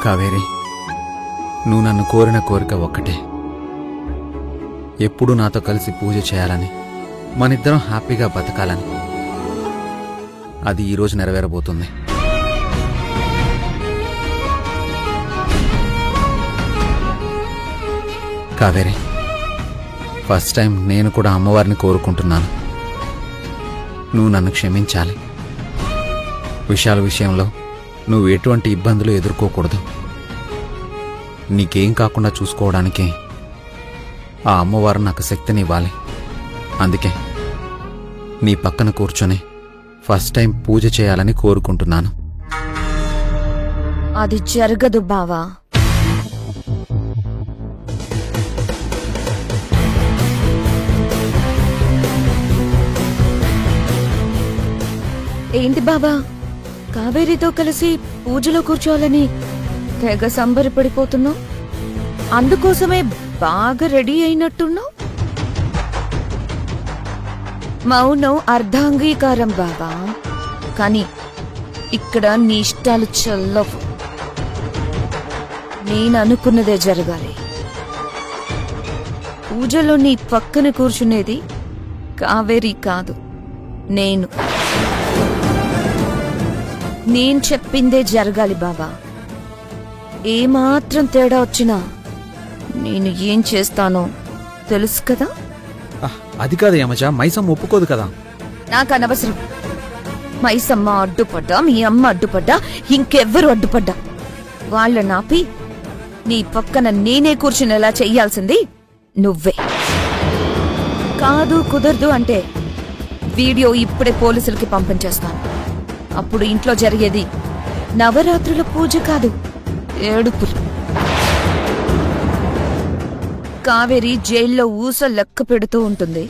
కావేరి, నువ్వు నన్ను కోరిన కోరిక ఒక్కటే, ఎప్పుడూ నాతో కలిసి పూజ చేయాలని, మనిద్దరం హ్యాపీగా బతకాలని. అది ఈరోజు నెరవేరబోతుంది. కావేరి, ఫస్ట్ టైం నేను కూడా అమ్మవారిని కోరుకుంటున్నాను. నువ్వు నన్ను క్షమించాలి. విశాల విషయంలో నువ్వు ఎటువంటి ఇబ్బందులు ఎదుర్కోకూడదు. నీకేం కాకుండా చూసుకోవడానికి ఆ అమ్మవారు నాకు శక్తినివ్వాలి. అందుకే నీ పక్కన కూర్చొని ఫస్ట్ టైం పూజ చేయాలని కోరుకుంటున్నాను. అది జరగదు బావా. ఏంటి బాబా, కావేరితో కలిసి పూజలో కూర్చోవాలని తెగ సంబరపడిపోతున్నావు? అందుకోసమే బాగా రెడీ అయినట్టున్నావు. మౌనం అర్ధాంగీకారం బాబా, కానీ ఇక్కడ నీ ఇష్టాలు చల్లవు. నేననుకున్నదే జరగాలి. పూజలో నీ పక్కన కూర్చునేది కావేరి కాదు, నేను చెప్పిందే జరగాలి బాబా. ఏమాత్రం తేడా వచ్చినా నేను ఏం చేస్తానో తెలుసు కదా. అది కాదు యమజ, మైసమ్మ ఒప్పుకోదు కదా. నాకు అనవసరం. మైసమ్మ అడ్డుపడ్డా, మీ అమ్మ అడ్డుపడ్డా, ఇంకెవ్వరు అడ్డుపడ్డా వాళ్ళనాపి నీ పక్కన నేనే కూర్చునేలా చెయ్యాల్సింది నువ్వే. కాదు కుదరదు అంటే వీడియో ఇప్పుడే పోలీసులకి పంపించేస్తాను. అప్పుడు ఇంట్లో జరిగేది నవరాత్రుల పూజ కాదు, ఏడుపులు. కావేరి జైల్లో ఊస లెక్క పెడుతూ ఉంటుంది.